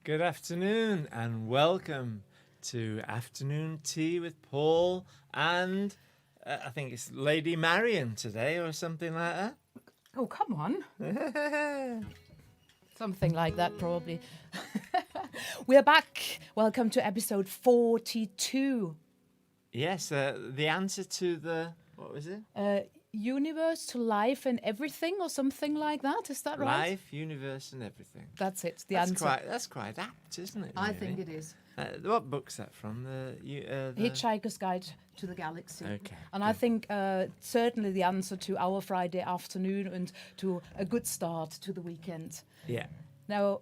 Good afternoon and welcome to Afternoon Tea with Paul and I think it's Lady Marion today or something like that. Oh, come on. Something like that, probably. We're back. Welcome to episode 42. Yes, the answer to the, what was it? Universe to life and everything or something like that. Is that right? Life, universe and everything. That's it, that's answer. That's quite apt, isn't it? I really? think it is. What book's that from? The Hitchhiker's Guide to the Galaxy. Okay. And good. I think certainly the answer to our Friday afternoon and to a good start to the weekend. Yeah. Now,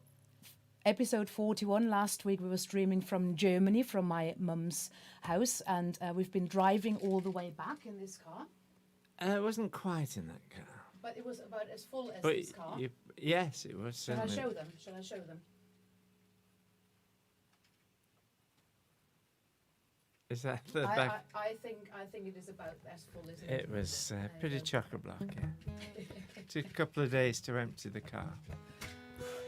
episode 41, last week we were streaming from Germany, from my mum's house, and we've been driving all the way back in this car. It wasn't quite in that car. But it was about as full as But this car. yes, it was. Shall I certainly. show them? Shall I show them? Is that the back? I think it is about as full as It was pretty chock-a-block, yeah. Took a couple of days to empty the car.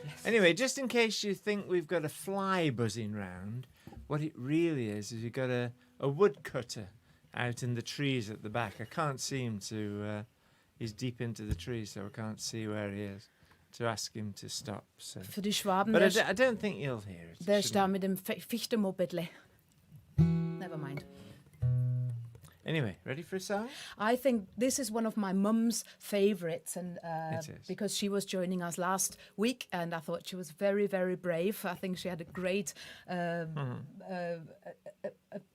Yes. Anyway, just in case you think we've got a fly buzzing round, what it really is you've got a woodcutter out in the trees at the back. I can't see him he's deep into the trees, so I can't see where he is to ask him to stop. So. Für die Schwaben, But I don't think you'll hear it. der ist da mit dem Fichtemopedle. Never mind. Anyway, ready for a song? I think this is one of my mum's favorites, and It is. because she was joining us last week, and I thought she was very, very brave. I think she had a great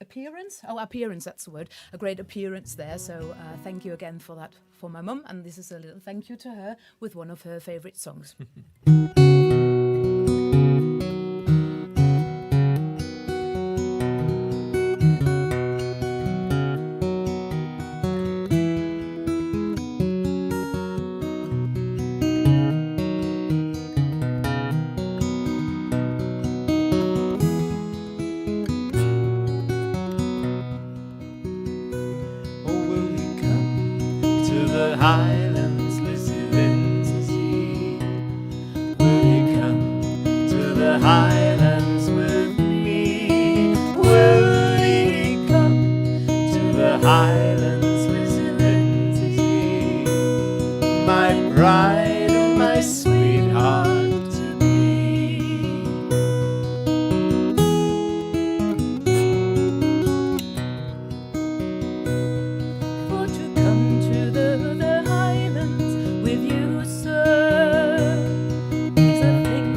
appearance. Oh, appearance, that's the word. A great appearance there. So thank you again for that for my mum, and this is a little thank you to her with one of her favorite songs. Highlands, Lizzy, Lindsay. Will you come to the Highlands with me? Will you come to the Highlands, Lizzy, Lindsay? My bride and my sweetheart to be. For to come to the Highlands with you, sir, is a thing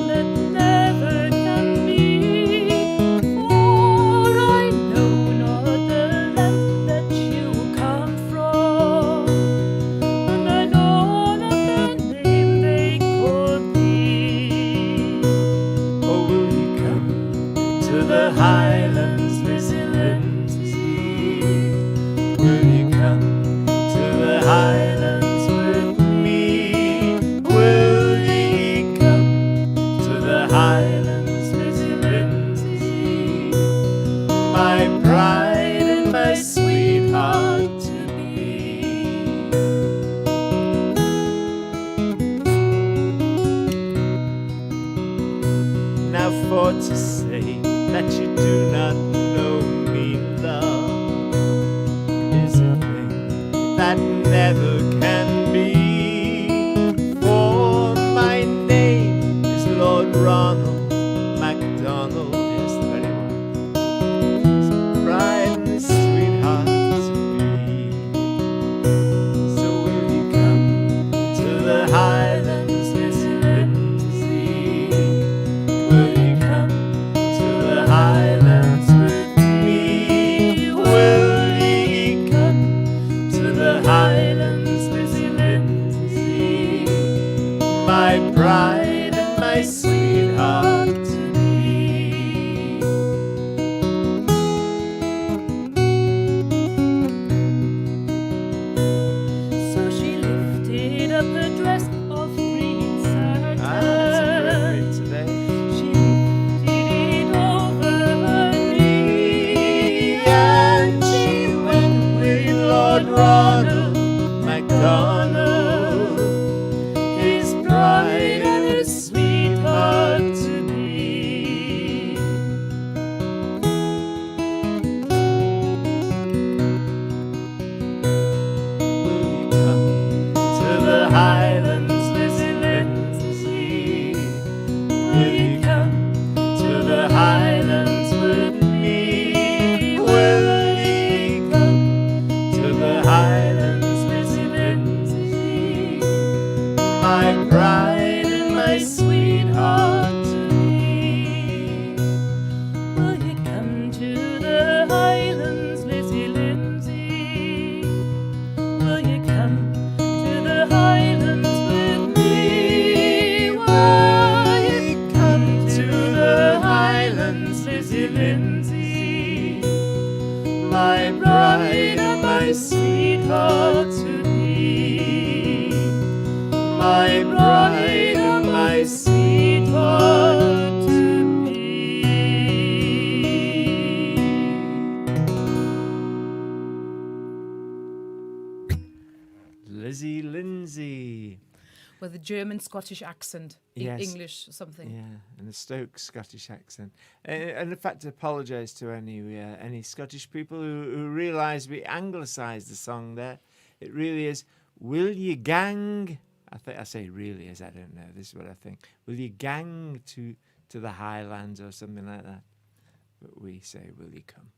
that never can be. For I know not the land that you come from, and I know not the name they call thee. Oh, will you come to the Highlands, Lizzy, Lindsay? Will you come to the Highlands with me? Will you come to the Highlands, Lizzy, Lindsay? My bride and my sweetheart to be. Now for to say that you do not know me, love, is a thing that never can be. For my name is Lord Ronald MacDonald, yes, the very one. His bride and his sweetheart to be. So will you come to the Highlands, Lizzy, Lindsay? Will you come to the Highlands with me? Will you come to the Highlands, Lizzy, Lindsay? My bride and my sweetheart to be. So she lifted up her dress of green satin. That's a great today. She lifted it over her knee, And she went with Lord Ronald MacDonald, his bride and his sweetheart to be. Lizzy Lindsay. With a German Scottish accent, Yes. English or something. Yeah, and a Stoke Scottish accent. And in fact, I apologise to any Scottish people who realise we anglicised the song there. It really is, will you gang? I say really is, I don't know. This is what I think. Will you gang to the Highlands or something like that? But we say, will you come?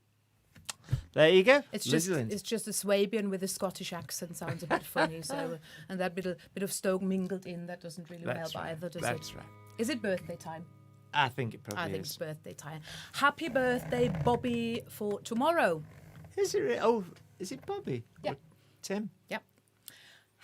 There you go. It's Lizzy Lindsay. just a Swabian with a Scottish accent sounds a bit funny. So and that bit of Stoke mingled in, that doesn't really That's help right. either, does That's it? right. Is it birthday time? I think it probably I think is. it's birthday time. Happy birthday, Bobby, for tomorrow. Is it? Oh, is it Bobby? Yeah. Or Tim? Yep.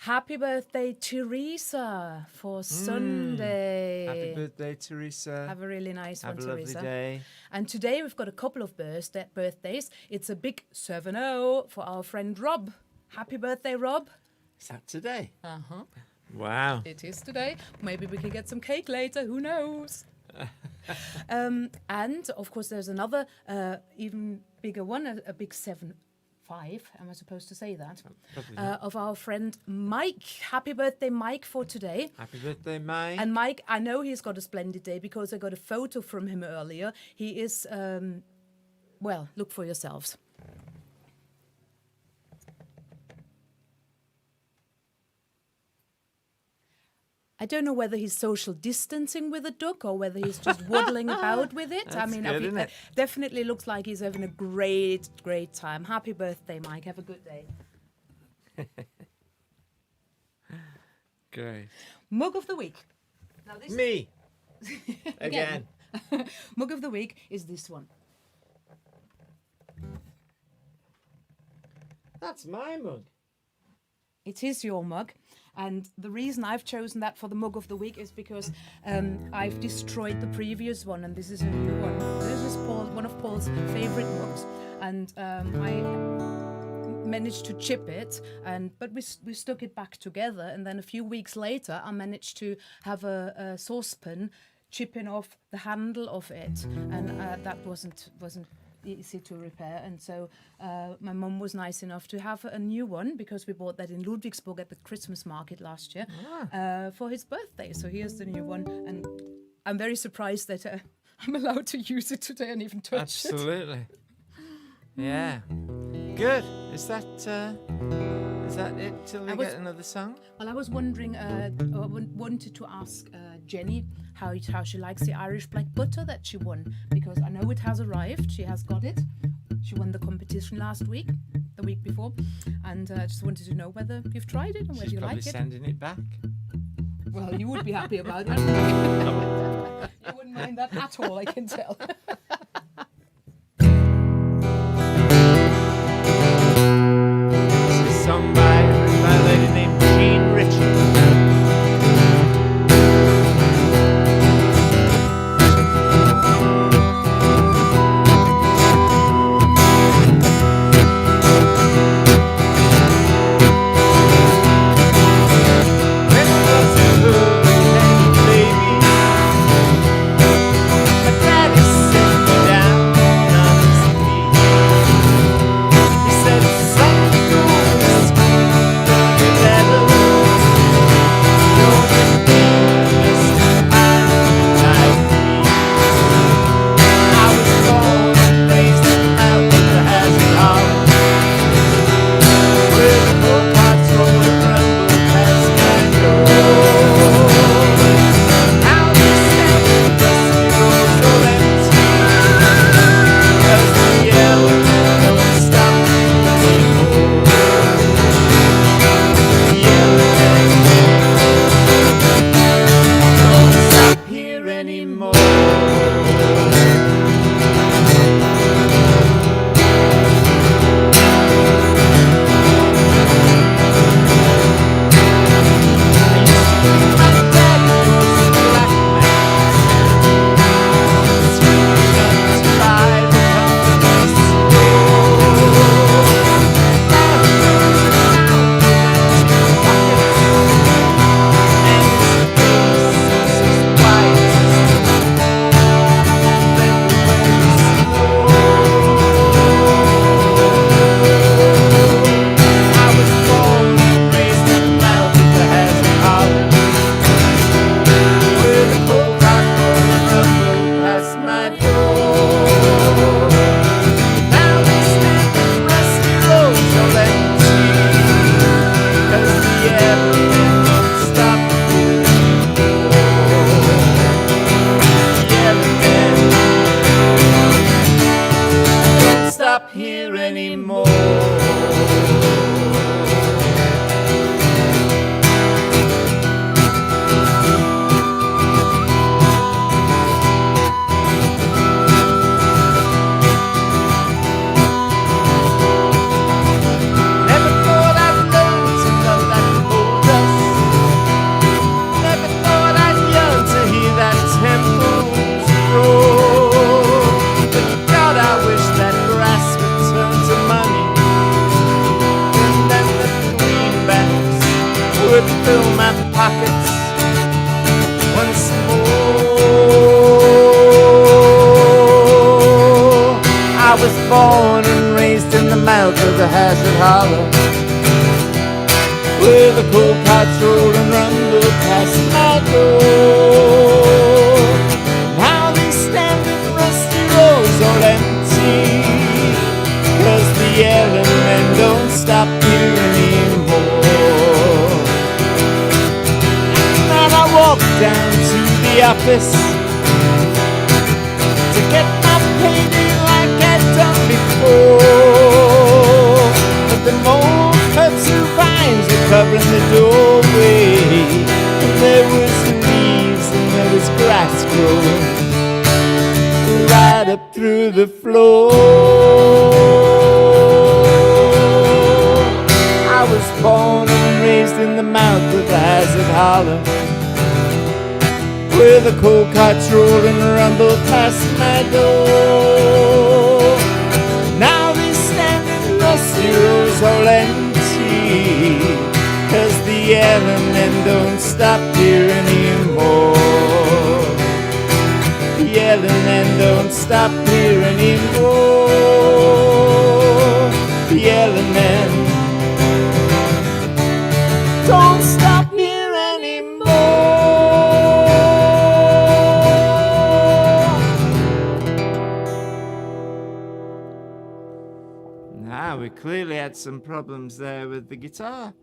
Happy birthday, Teresa, for Sunday. Happy birthday, Teresa. Have a really nice Have one, a lovely Teresa. day. And today we've got a couple of birthdays. It's a big 7-0 for our friend Rob. Happy birthday, Rob. Is that today? Uh-huh. Wow. It is today. Maybe we can get some cake later. Who knows? And, of course, there's another even bigger one, a big 7-5. Am I supposed to say that? Probably not. Of our friend Mike. Happy birthday, Mike, for today. Happy birthday, Mike. And Mike, I know he's got a splendid day because I got a photo from him earlier. He is, well, look for yourselves. I don't know whether he's social distancing with a duck or whether he's just waddling about with it. That's good, isn't it? Definitely looks like he's having a great, great time. Happy birthday, Mike. Have a good day. Great. Mug of the week. Now this Me. Again. Mug of the week is this one. That's my mug. It is your mug. And the reason I've chosen that for the mug of the week is because I've destroyed the previous one, and this is a new one. This is one of Paul's favourite mugs, and I managed to chip it, but we stuck it back together, and then a few weeks later I managed to have a saucepan chipping off the handle of it, and that wasn't easy to repair, and so my mum was nice enough to have a new one because we bought that in Ludwigsburg at the Christmas market last year for his birthday. So here's the new one, and I'm very surprised that I'm allowed to use it today and even touch it. Absolutely. Yeah. Good. Is that it till we get another song? Well, I was wondering, I wanted to ask Jenny how she likes the Irish black butter that she won, because I know it has arrived. She has got it. She won the competition the week before, and I just wanted to know whether you've tried it and whether She's you probably like it. sending it back. Well, you would be happy about it. You wouldn't mind that at all, I can tell. This is a song by a lady named Ritchie. My daddy said fill my pockets once more. I was born and raised in the mouth of the Hazard Hollow, where the coal carts roll and rumble past my door. Now they stand in rusty rows all empty, 'cause the yelling men don't stop here anymore. And then I walk down to the office to get my payday like I'd done before. But the mold cuts and vines are covering the doorway, and there was leaves and there was grass growing right up through the floor. I was born and raised in the mouth of the Hazard Hollow, where the coal carts roll and rumble past my door. Now they stand in rusty rows all empty, 'cause the yelling men don't stop here anymore. The yelling men don't stop here anymore. The yelling men don't stop here anymore. Now we clearly had some problems there with the guitar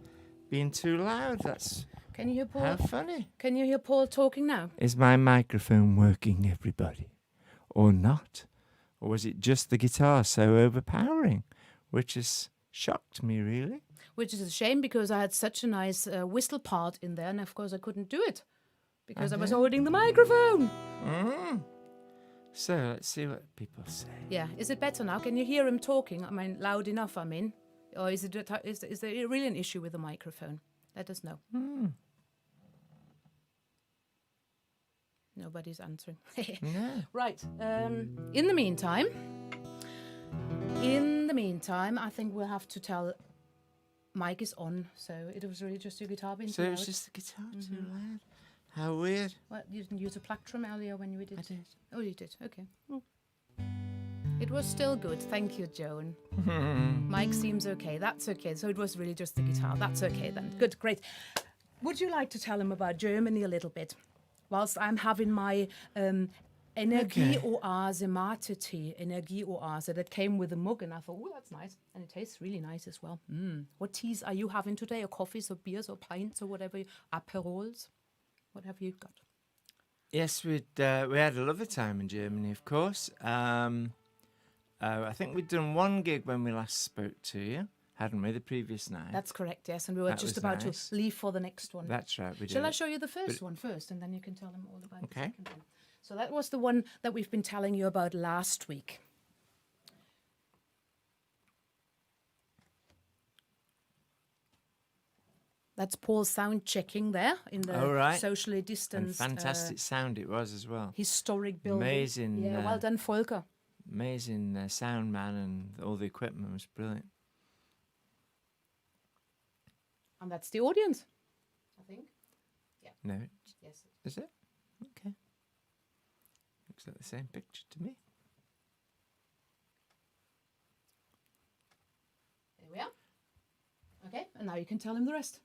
being too loud. That's Can you hear Paul? how funny. Can you hear Paul talking now? Is my microphone working, everybody? Or not? Or was it just the guitar so overpowering? Which has shocked me, really. Which is a shame because I had such a nice whistle part in there, and of course I couldn't do it because I was holding the microphone. Mm. So let's see what people say. Yeah, is it better now? Can you hear him talking? I mean, loud enough, I mean. Or is there really an issue with the microphone? Let us know. Nobody's answering. No. Right. In the meantime, I think we'll have to tell mic is on. So it was really just your guitar being So too it was loud. just the guitar too loud. How weird. Well, you didn't use a plectrum earlier when we did. I did. Oh, you did. Okay. Oh. It was still good. Thank you, Joan. Mike seems okay. That's okay. So it was really just the guitar. That's okay then. Good, great. Would you like to tell him about Germany a little bit? Whilst I'm having my Energieoase Mate tea, Energieoase, that came with a mug, and I thought, oh, that's nice. And it tastes really nice as well. What teas are you having today? Or coffees or beers or pints or whatever? Aperols? What have you got? Yes, we had a lovely time in Germany, of course. I think we'd done one gig when we last spoke to you, hadn't we, the previous night? That's correct, yes. And we were That just was about nice. to leave for the next one. That's right, we did. Shall I show you the first one first, and then you can tell them all about Okay. the second one? So that was the one that we've been telling you about last week. That's Paul's sound checking there in the All right. socially And distanced fantastic sound it was as well. historic building. Amazing, Yeah, well done, Volker. Amazing sound man, and all the equipment was brilliant. And that's the audience, I think. No, Yes. is it? Okay. Looks like the same picture to me. There we are. Okay, and now you can tell him the rest.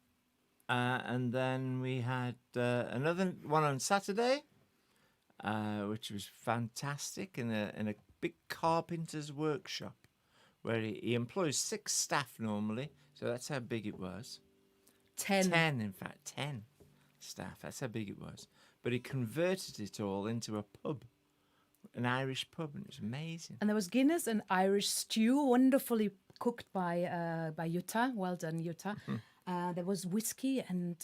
And then we had another one on Saturday, which was fantastic, in a big carpenter's workshop, where he employs 6 staff normally, so that's how big it was. 10. 10, in fact, 10 staff. That's how big it was. But he converted it all into a pub, an Irish pub, and it was amazing. And there was Guinness and Irish stew, wonderfully cooked by Jutta. Well done, Jutta. There was whiskey and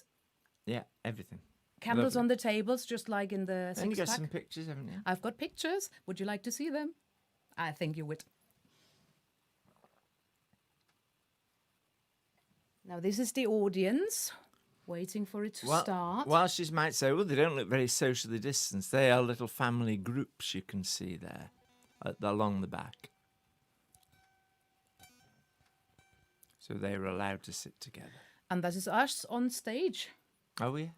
Yeah, everything. candles Lovely. on the tables, just like in the And you got six-pack. some pictures, haven't you? I've got pictures. Would you like to see them? I think you would. Now, this is the audience waiting for it to start. Whilst you might say, well, they don't look very socially distanced, they are little family groups you can see there along the back. So they were allowed to sit together. And that is us on stage. Oh, yeah.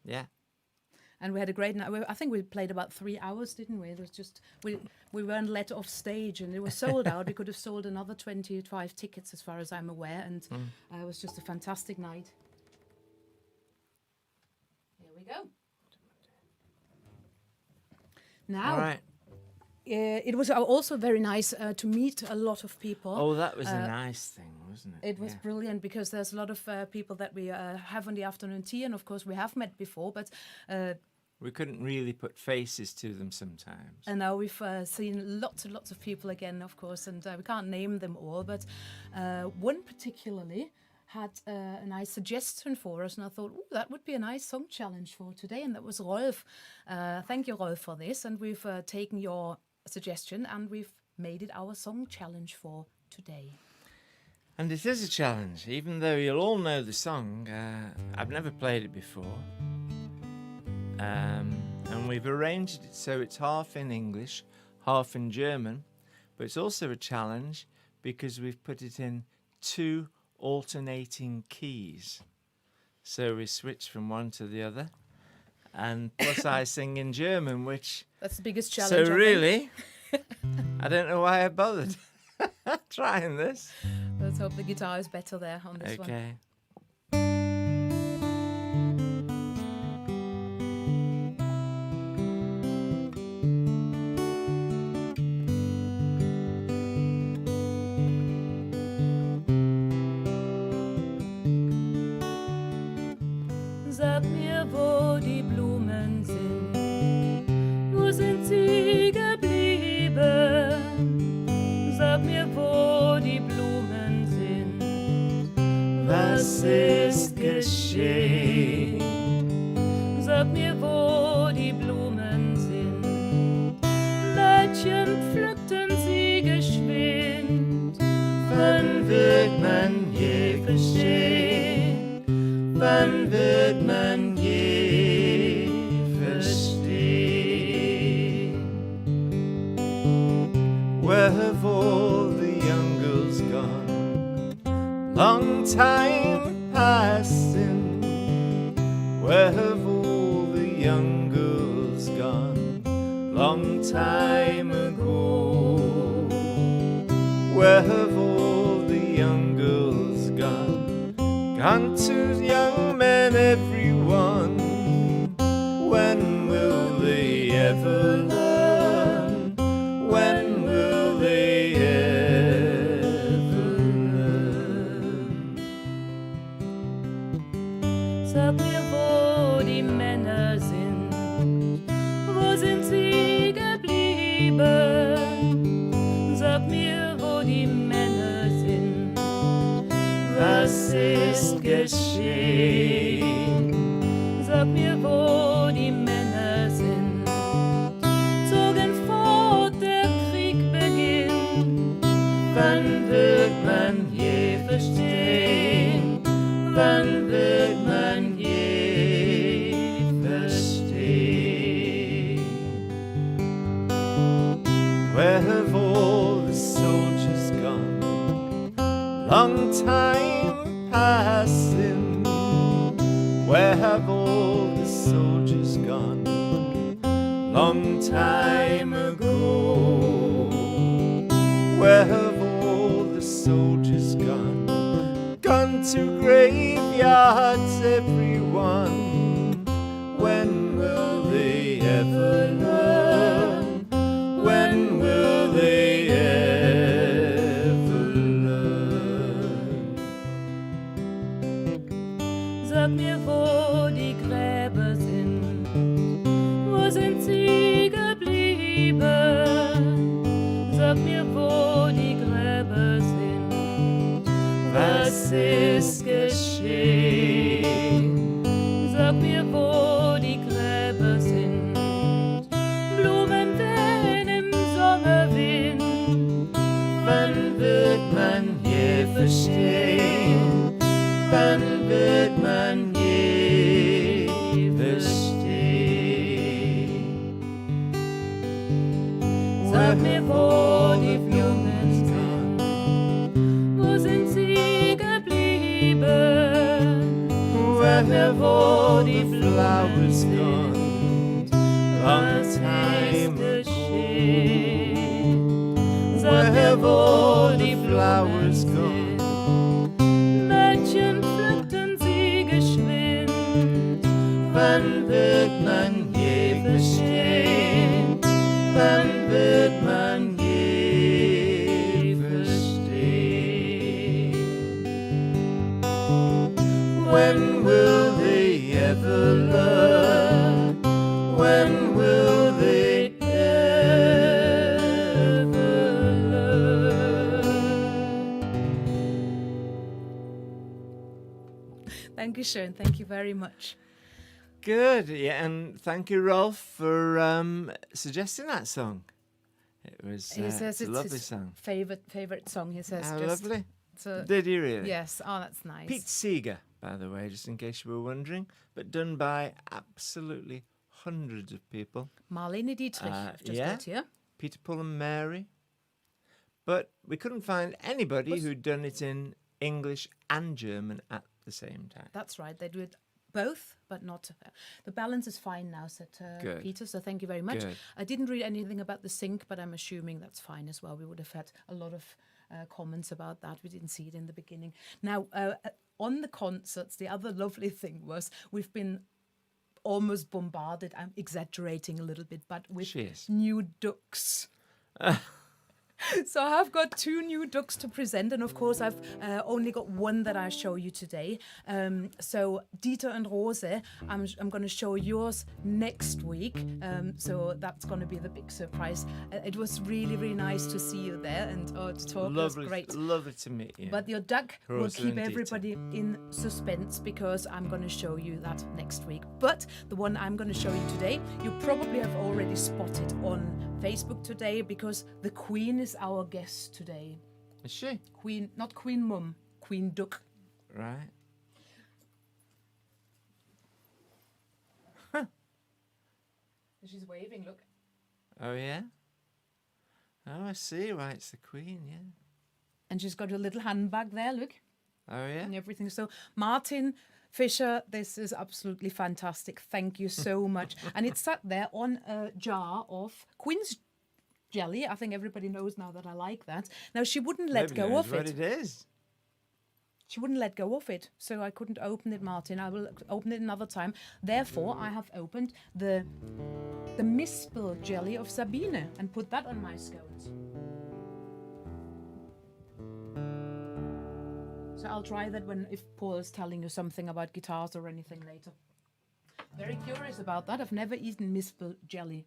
Yeah. And we had a great night. I think we played about 3 hours, didn't we? It was just we weren't let off stage, and it was sold out. We could have sold another 25 tickets, as far as I'm aware, and it was just a fantastic night. Here we go. Now, All right. it was also very nice to meet a lot of people. Oh, that was a nice thing, wasn't it? It was brilliant because there's a lot of people that we have on the afternoon tea, and of course we have met before, but We couldn't really put faces to them sometimes. and now we've seen lots and lots of people again, of course, and we can't name them all, but one particularly had a nice suggestion for us, and I thought, that would be a nice song challenge for today, and that was Rolf. Thank you, Rolf, for this, and we've taken your suggestion and we've made it our song challenge for today. And it is a challenge, even though you'll all know the song. I've never played it before. And we've arranged it so it's half in English, half in German. But it's also a challenge because we've put it in 2 alternating keys. So we switch from one to the other. And plus I sing in German, which... That's the biggest challenge. So I think. really, I don't know why I bothered trying this. Let's hope the guitar is better there on this one. Okay. Sag mir, wo die Blumen sind, wo sind sie geblieben? Sag mir, wo die Blumen sind, Was ist geschehen? Sag mir, wo die Blumen sind, Mädchen pflückten sie geschwind. Wann wird man je verstehen? Wann wird man je verstehen? Where have all the young girls gone? Long time passing. Where have all the young girls gone? Long time ago. Where have all the young girls gone? Gone to young men, everyone. When will they ever learn? When will they ever learn? Sag mir, wo die Männer sind, wo sind sie geblieben? Sag mir, wo die Männer sind, Was ist geschehen? Sag mir, wo die Männer sind, zogen fort, der Krieg beginnt. Wann wird man je verstehen? Wann wird man je verstehen? Where have all the soldiers gone? Long time passing. Where have all the soldiers gone? Long time ago. Where have all the soldiers gone? Gone to graveyards, everyone. When will they ever learn? When will they ever learn? Sag mir, wo die Gräber sind, wo sind sie geblieben? Sag mir, wo die Gräber sind, Was ist geschehen? Sag mir, wo die Gräber sind, Blumen wehen im Sommerwind. Wann wird man je verstehen? Wann wird man je verstehen? Sag mir, wo die Blumen sind, wo sind sie geblieben? where have all the flowers gone? Was Time ist ago. geschehen? Where have all the flowers gone? Mädchen pflückten sie geschwind. Wann wird man je verstehen? Wann wird man je verstehen? When will they ever learn? When will they ever learn? Dankeschön. Thank you very much. Good, yeah, and thank you, Rolf, for suggesting that song. It was He says it's a it's lovely his song. favorite song. He says How just lovely. to- Did you really? Yes. Oh, that's nice. Pete Seeger, by the way, just in case you were wondering, but done by absolutely hundreds of people. Marlene Dietrich. I've just yeah. got here. Peter, Paul and Mary. But we couldn't find anybody Was- who'd done it in English and German at the same time. That's right. They do it both, but not. The balance is fine now, said Good. Peter. So thank you very much. Good. I didn't read anything about the sync, but I'm assuming that's fine as well. We would have had a lot of comments about that. We didn't see it in the beginning. Now, on the concerts, the other lovely thing was we've been almost bombarded. I'm exaggerating a little bit, but with She is. new ducks. So I've got 2 new ducks to present, and of course I've only got one that I show you today. So Dieter and Rose, I'm going to show yours next week. So that's going to be the big surprise. It was really, really nice to see you there and to talk. It was great. Lovely to meet you. But your duck will Rose keep and Dieter. everybody in suspense because I'm going to show you that next week. But the one I'm going to show you today, you probably have already spotted on Facebook today because the Queen is our guest today. Is she? Queen, not Queen Mum, Queen Duck. Right. She's waving, look. Oh, yeah? Oh, I see why it's the Queen, yeah. And she's got a little handbag there, look. Oh, yeah? And everything. So, Martin Fisher, this is absolutely fantastic. Thank you so much. And it's sat there on a jar of Queen's jelly. I think everybody knows now that I like that. Now, she wouldn't let Nobody go knows of what it. it is. She wouldn't let go of it. So I couldn't open it, Martin. I will open it another time. Therefore, I have opened the Mispel jelly of Sabine and put that on my scones. So I'll try that if Paul is telling you something about guitars or anything later. Very curious about that. I've never eaten Mispel jelly.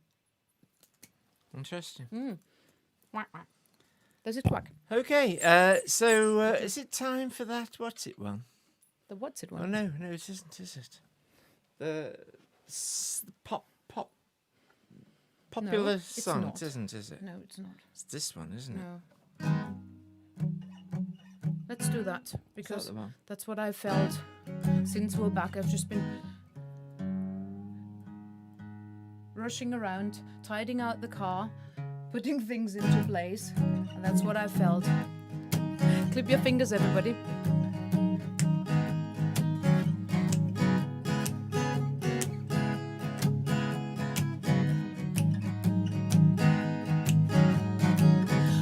Interesting. Quack, quack. Does it quack? Okay, so is it time for that What's It one? The what's it Oh, one? no, it isn't, is it? The popular it's song, not. it isn't, is it? No, it's not. It's this one, isn't it? No. Let's do that because the one? that's what I felt since we're back. I've just been rushing around, tidying out the car, putting things into place, and that's what I felt. Clip your fingers, everybody.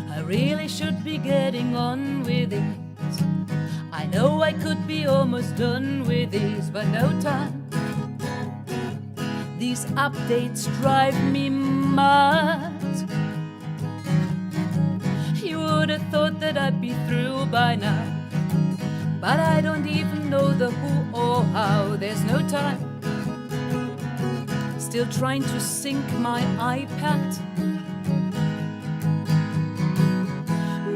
I really should be getting on with it. I know I could be almost done with these, but no time. These updates drive me mad. You would have thought that I'd be through by now, but I don't even know the who or how. There's no time. Still trying to sync my iPad.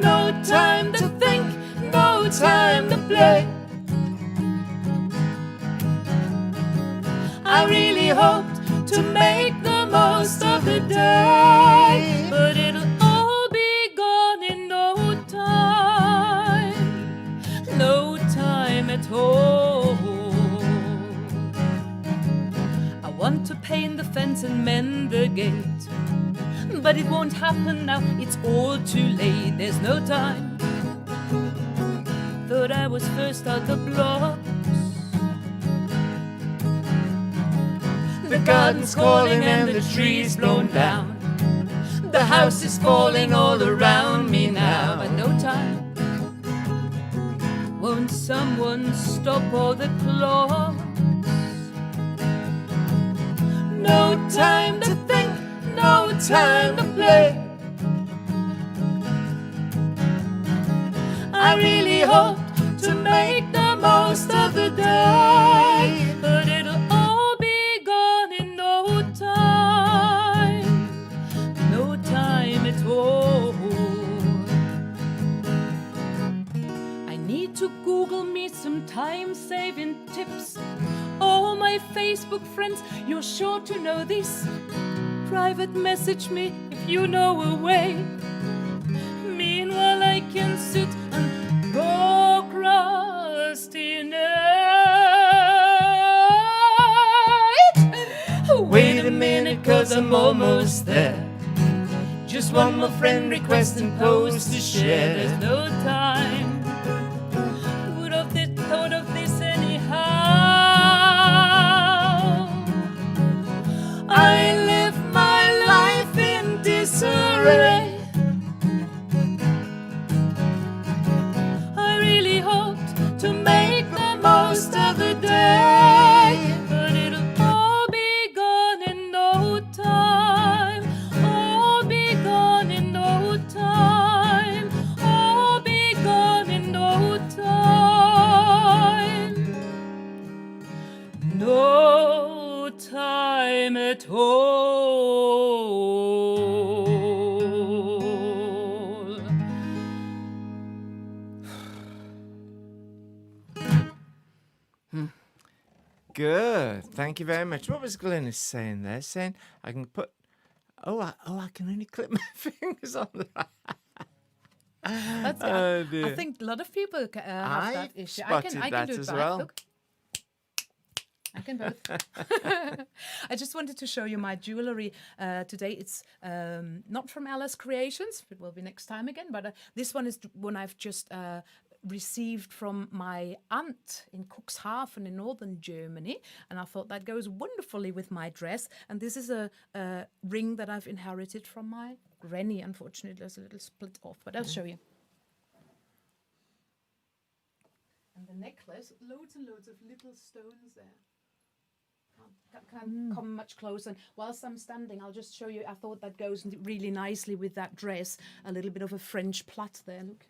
No time to think, no time to play. I really hoped to make the most of the day, but it'll all be gone in no time. No time at all. I want to paint the fence and mend the gate, but it won't happen now, it's all too late. There's no time. Thought I was first out the blocks, garden's calling and the tree's blown down. The house is falling all around me now. But no time. Won't someone stop all the clocks? No time to think, no time to play. I really hoped to make the most of the day, But it'll all be gone in no time. No time at all. I need to Google me some time-saving tips. All my Facebook friends, you're sure to know this. Private message me if you know a way. Meanwhile, I can sit and procrastinate. Wait a minute, 'cause I'm almost there. Just one more friend request and post to share. There's no time. Would have thought of this anyhow. I live my life in disarray. I really hoped to Make the most of the day. but it'll all be gone in no time. All be gone in no time. All be gone in no time. No time at all. Good. Thank you very much. What was Glynis saying there? Saying I can put. I can only clip my fingers on the. That's, Oh, I dear. think a lot of people have I that issue. spotted I can that do it as both. well. Look. I can both. I just wanted to show you my jewellery today. It's not from Alice Creations. It will be next time again. But this one is one I've just received from my aunt in Cuxhaven in northern Germany. And I thought that goes wonderfully with my dress. And this is a ring that I've inherited from my granny. Unfortunately, there's a little split off. But I'll show you. And the necklace, loads and loads of little stones there. Can't come much closer. And whilst I'm standing, I'll just show you. I thought that goes really nicely with that dress. A little bit of a French plait there. Look.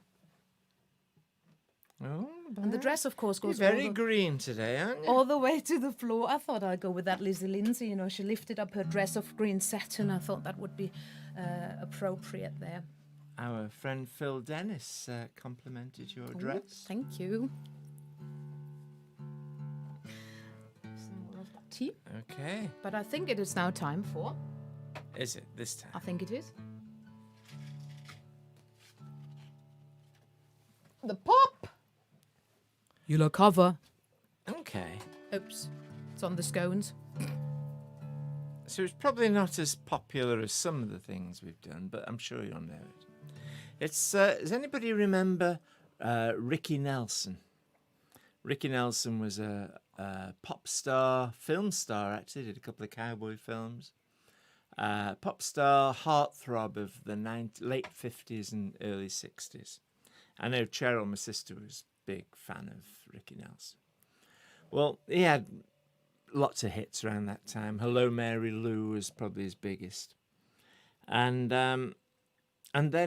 Oh, And the dress, of course, you're goes very all, green today, aren't you? all the way to the floor. I thought I'd go with that Lindsay. You know, she lifted up her dress of green satin. I thought that would be appropriate there. Our friend Phil Dennis complimented your Ooh, dress. thank you. Some more of that tea. Okay. But I think it is now time for. Is it this time? I think it is. The pop. You'll cover. Okay. Oops. It's on the scones. So it's probably not as popular as some of the things we've done, but I'm sure you'll know it. It's does anybody remember Ricky Nelson? Ricky Nelson was a pop star, film star actually, did a couple of cowboy films. Pop star, heartthrob of the late 50s and early 60s. I know Cheryl, my sister, was a big fan of Ricky Nelson. Well, he had lots of hits around that time. Hello, Mary Lou was probably his biggest. And then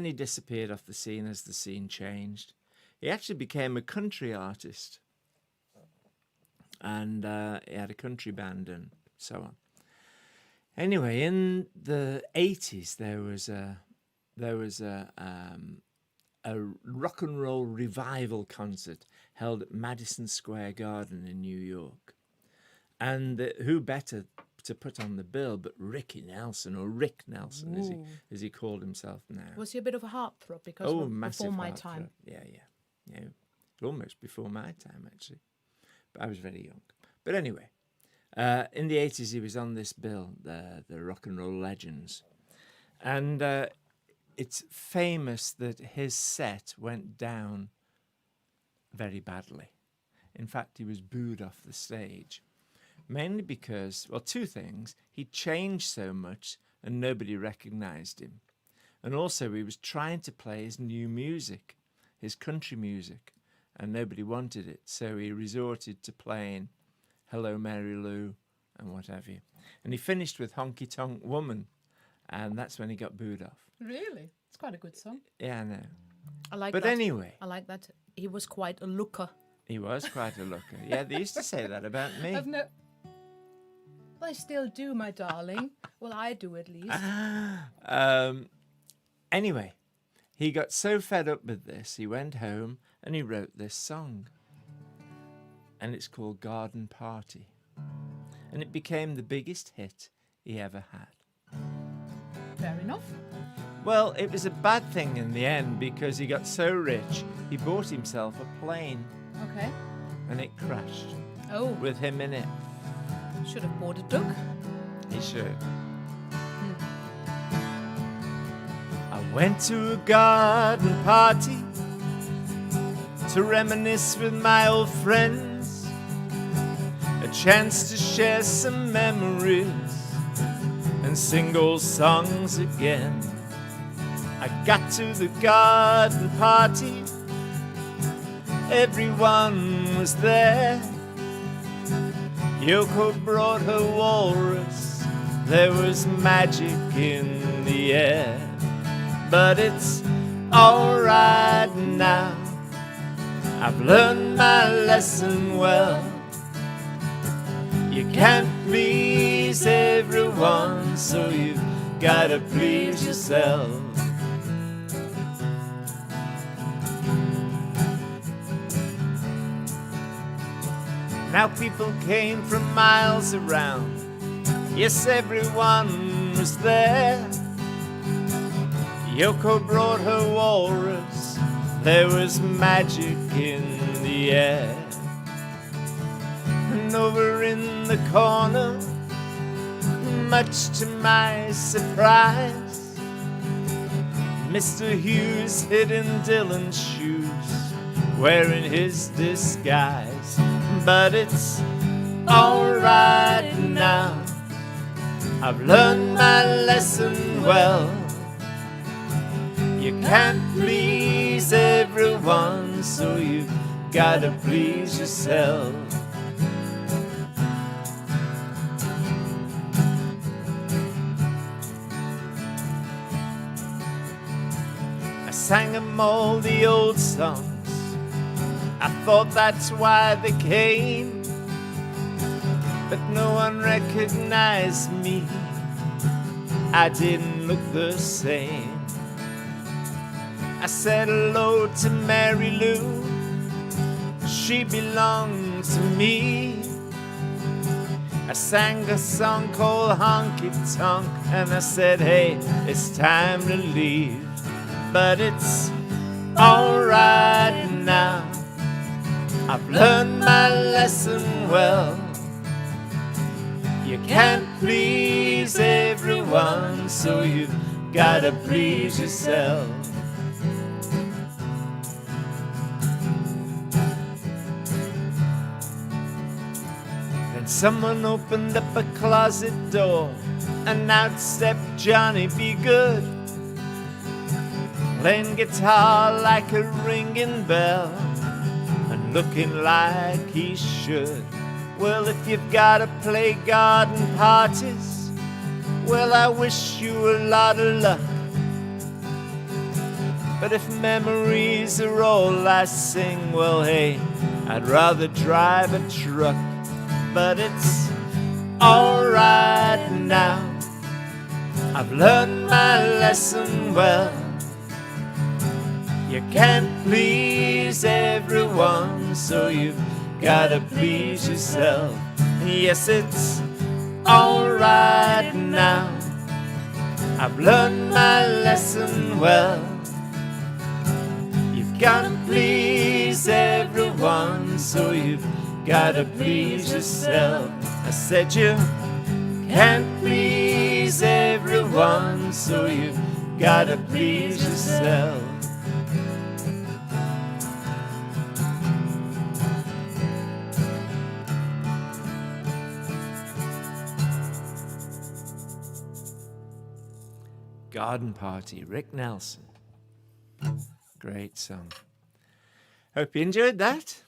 he disappeared off the scene as the scene changed. He actually became a country artist. And he had a country band and so on. Anyway, in the 80s, there was a rock and roll revival concert held at Madison Square Garden in New York. And who better to put on the bill but Ricky Nelson, or Rick Nelson, as he called himself now. Was he a bit of a heartthrob? Because massive before my heartthrob. time. Yeah. Almost before my time, actually. But I was very young. But anyway, in the 80s, he was on this bill, the Rock and Roll Legends. And it's famous that his set went down very badly. In fact, he was booed off the stage mainly because, well, two things. He changed so much and nobody recognized him. And also he was trying to play his new music, his country music, and nobody wanted it. So he resorted to playing Hello, Mary Lou and what have you. And he finished with Honky Tonk Woman, and that's when he got booed off. Really? It's quite a good song. Yeah, I know. I like But that. anyway, I like that. He was quite a looker. he was quite a looker. Yeah, they used to say that about me. Well, I still do, my darling. Well, I do at least. Anyway, he got so fed up with this, he went home and he wrote this song. And it's called Garden Party. And it became the biggest hit he ever had. Fair enough. Well, it was a bad thing in the end because he got so rich, he bought himself a plane Okay. and it crashed Oh, with him in it. should have bought a duck. He should. I went to a garden party to reminisce with my old friends, a chance to share some memories and sing old songs again. I got to the garden party, everyone was there. Yoko brought her walrus, there was magic in the air. But it's alright now, I've learned my lesson well. You can't please everyone, so you've gotta please yourself. Now people came from miles around, yes, everyone was there. Yoko brought her walrus, there was magic in the air. And over in the corner, much to my surprise, Mr. Hughes hid in Dylan's shoes, wearing his disguise. But it's alright now, I've learned my lesson well. You can't please everyone, so you've gotta please yourself. I sang 'em all the old songs, I thought that's why they came, but no one recognized me, I didn't look the same. I said hello to Mary Lou, she belonged to me. I sang a song called Honky Tonk, and I said, hey, it's time to leave. But it's alright now, I've learned my lesson well. You can't please everyone, so you've gotta please yourself. Then someone opened up a closet door, and out stepped Johnny Be Good, playing guitar like a ringing bell, and looking like he should. Well, if you've gotta play garden parties, well, I wish you a lot of luck. But if memories are all I sing, well, hey, I'd rather drive a truck. But it's alright now, I've learned my lesson well. You can't please everyone, so you've gotta please yourself. Yes, it's alright now, I've learned my lesson well. You've gotta please everyone, so you've gotta please yourself. I said you can't please everyone, so you've gotta please yourself. Garden Party, Rick Nelson. Great song. Hope you enjoyed that.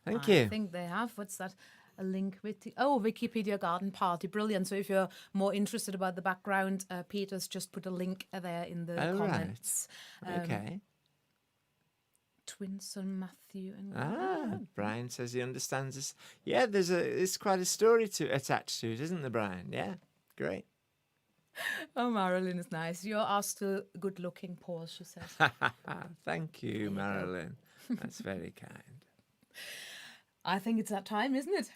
Thank you. I think they have. What's that? A link with Wikipedia Garden Party. Brilliant. So if you're more interested about the background, Peter's just put a link there in the comments. Right. Okay. Twin son Matthew and Brian says he understands this. Yeah, it's quite a story attached to it, isn't there, Brian? Yeah, great. Oh, Marilyn is nice. You're still good looking, Paul, she says. Thank you, Marilyn. That's very kind. I think it's that time, isn't it?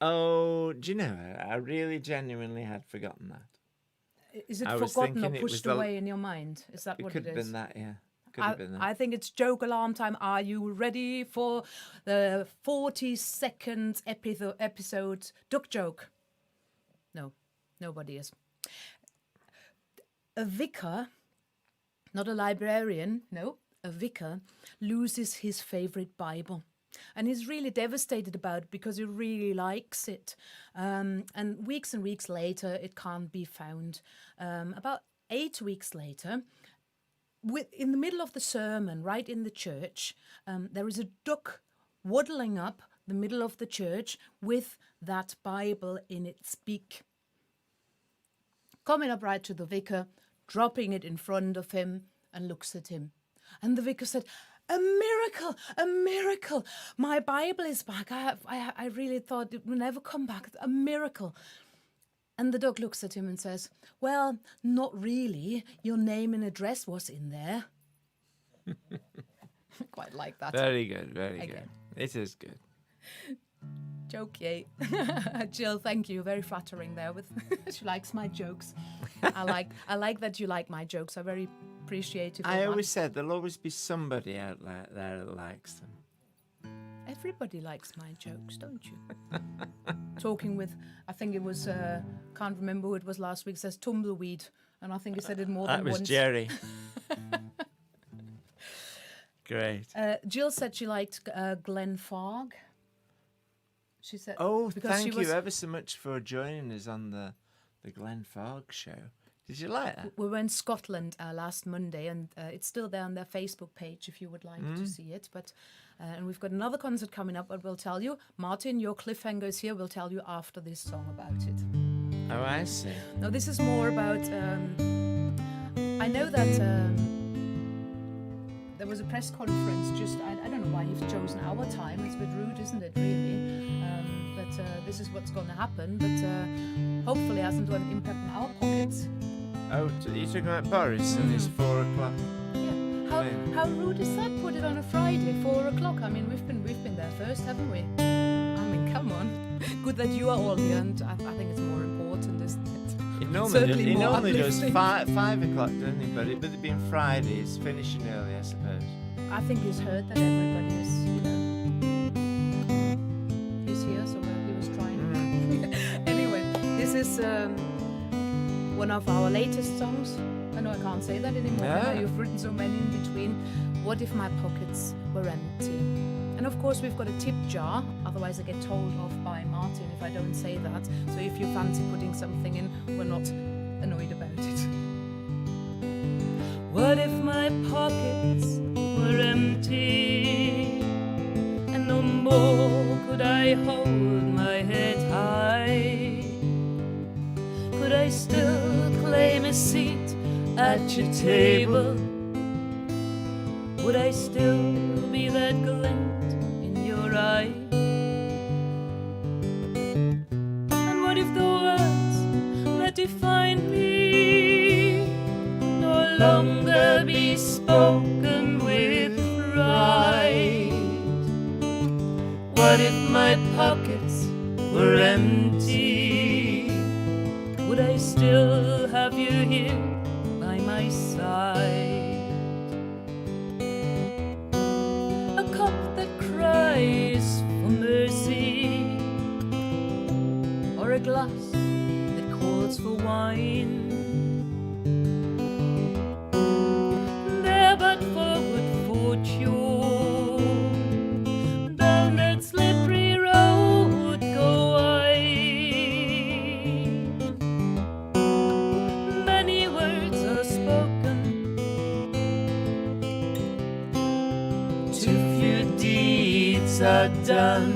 Oh, do you know, I really genuinely had forgotten that. Is it I was forgotten or thinking it was pushed the- away in your mind? Is that It what could it have is? been that, yeah. Could have been that. I think it's joke alarm time. Are you ready for the 40-second episode duck joke? No, nobody is. A vicar, not a librarian, no, a vicar loses his favorite Bible. And he's really devastated about it because he really likes it. And weeks later, it can't be found. About 8 weeks later, in the middle of the sermon, right in the church, there is a duck waddling up the middle of the church with that Bible in its beak. Coming up right to the vicar, dropping it in front of him, and looks at him. And the vicar said, "A miracle, a miracle. My Bible is back. I really thought it would never come back. A miracle." And the duck looks at him and says, "Well, not really. Your name and address was in there." Quite like that. Very good, very Again. good. It is good. Joke, yay. Jill, thank you. Very flattering there. She likes my jokes. I like that you like my jokes. I very appreciative. I always said there'll always be somebody out there that likes them. Everybody likes my jokes, don't you? Talking with, I think it was, can't remember who it was last week, says tumbleweed. And I think he said it more than That once. was Jerry. Great. Jill said she liked Glenn Fogg. She said, Oh, because thank she was- you ever so much for joining us on the Glenn Fogg show. Did you like that? We were in Scotland last Monday, and it's still there on their Facebook page if you would like to see it. But and we've got another concert coming up, but we'll tell you. Martin, your cliffhanger is here. We'll tell you after this song about it. Oh, I see. Now, this is more about... I know that there was a press conference just... I don't know why you've chosen our time. It's a bit rude, isn't it, really? But this is what's going to happen. But hopefully it hasn't got an impact on our pockets. Oh, you're talking about Boris and it's 4 o'clock. Yeah. How rude is that? Put it on a Friday, 4 o'clock. I mean, we've been there first, haven't we? I mean, come on. Good that you are all here, and I think it's more important, isn't it? He normally does uplifting. 5 o'clock, doesn't he? But with it being Friday, it's finishing early, I suppose. I think he's heard that everybody is, he's here, so he was trying. Anyway, this is one of our latest songs. I know I can't say that anymore. Yeah. I know you've written so many in between. What if my pockets were empty? And of course, we've got a tip jar. Otherwise, I get told off by Martin if I don't say that. So if you fancy putting something in, we're not annoyed about it. What if my pockets were empty, and no more could I hold my head high? Could I still claim a seat at your table? Would I still be that glint in your eye? And what if the words that define me no longer be spoken with pride? What if my pockets were empty? Would I still have you here by my side? A cup that cries for mercy, or a glass that calls for wine. There but for good fortune, down that slippery road go I. Many words done.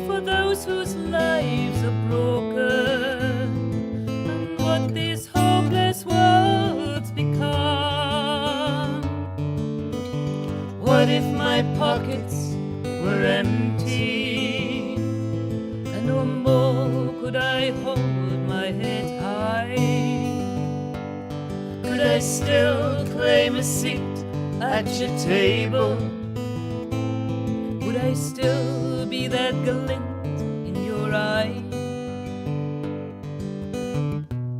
For those whose lives are broken, and what these hopeless worlds become. What if my pockets were empty, and no more could I hold my head high? Could I still claim a seat at your table? Would I still be that glint in your eye?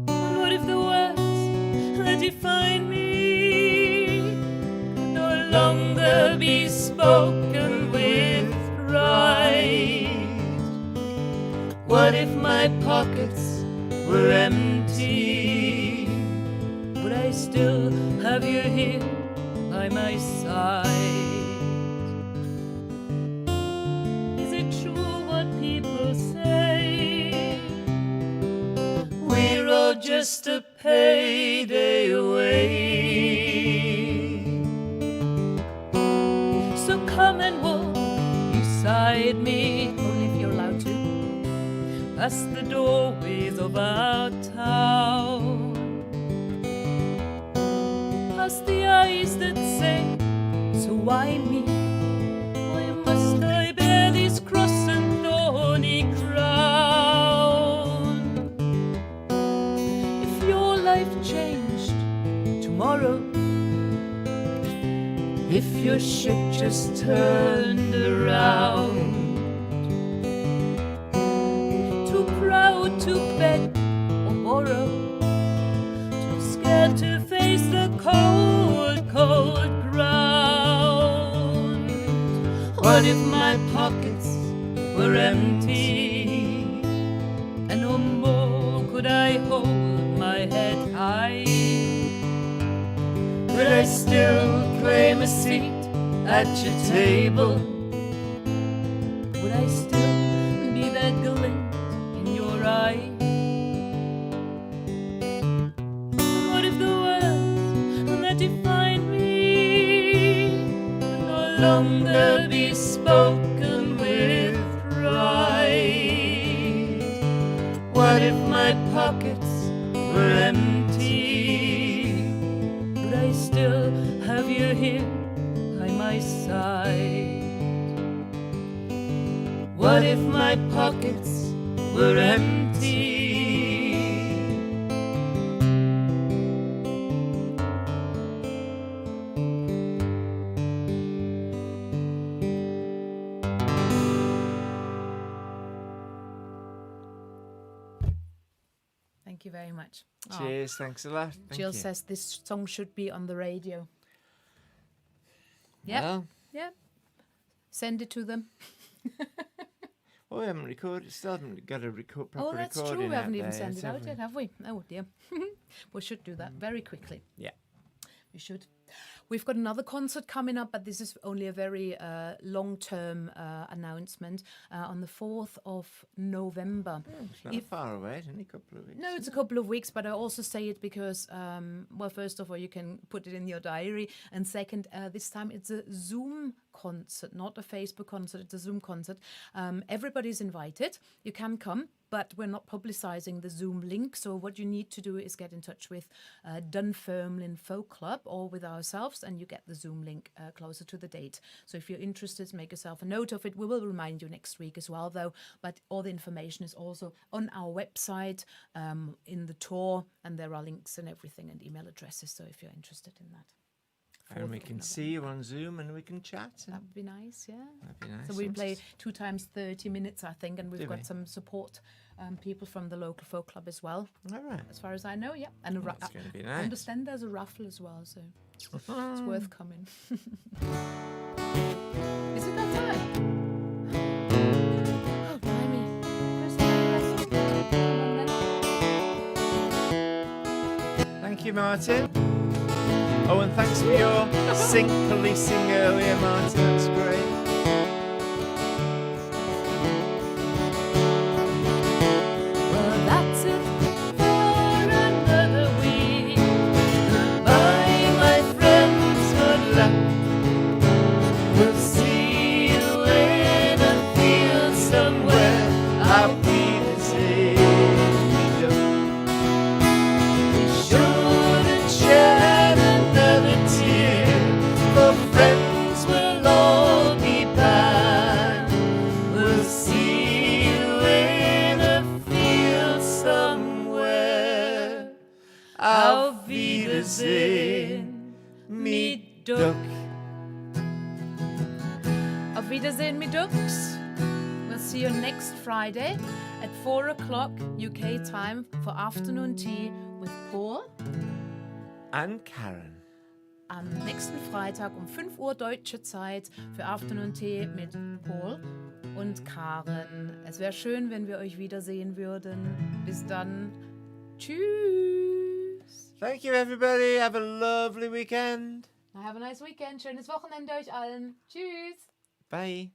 And what if the words that define me could no longer be spoken with pride? What if my pockets were empty? Would I still have you here by my side? Is it true what people say? We're all just a payday away. So come and walk beside me, only if you're allowed to, past the doorways of our town, past the eyes that say, so why me? Why must I bear this cross and thorny crown? If your life changed tomorrow, if your ship just turned around, too proud to beg or borrow, too scared to face the cold, cold ground. What if my pockets were empty, and no more could I hold my head high? Would I still claim a seat at your table? Would I still be that glint in your eye? What if the words that define me could no longer be spoken with pride? What if my pockets were empty? Would I still have you here by my side? What if my pockets were empty? Thank you very much. Cheers, thanks a lot. Thank Jill you. says this song should be on the radio. Yeah, Well, yeah. Send it to them. oh, we haven't recorded. Still haven't got a proper Oh, that's recording. true. We haven't out even there sent it out have yet, have we? Oh dear. We should do that very quickly. Yeah. We should. We've got another concert coming up, but this is only a very long-term announcement on the 4th of November. It's not If- far away. It's only a couple of weeks. No, it's a couple of weeks, but I also say it because, well, first of all, you can put it in your diary. And second, this time it's a Zoom concert, not a Facebook concert, it's a Zoom concert. Everybody's invited. You can come, but we're not publicizing the Zoom link. So what you need to do is get in touch with Dunfermline Folk Club or with ourselves, and you get the Zoom link closer to the date. So if you're interested, make yourself a note of it. We will remind you next week as well, though. But all the information is also on our website, in the tour, and there are links and everything and email addresses. So if you're interested in that. And we 4th of can November. see you on Zoom and we can chat. That would be nice, yeah. That'd be nice. So we wouldn't play it? 2 times 30 minutes, I think, and we've Do got we? some support people from the local folk club as well, All right. as far as I know, yeah. And That's going to be I nice. understand there's a raffle as well, so it's worth coming. Is it that time? Oh, blimey. Thank you, Martin. Oh, and thanks for your sync policing earlier, Martin. That's great. Well, that's it for another week. Goodbye, my friends. Good luck. We'll Auf Wiedersehen, me ducks. We'll see you next Friday at 4 o'clock UK time for afternoon tea with Paul. And Karen. Am nächsten Freitag um 5 Uhr deutsche Zeit für Afternoon Tea mit Paul und Karen. Es wäre schön, wenn wir euch wiedersehen würden. Bis dann. Tschüss. Thank you, everybody. Have a lovely weekend. Have a nice weekend. Schönes Wochenende euch allen. Tschüss. Bye.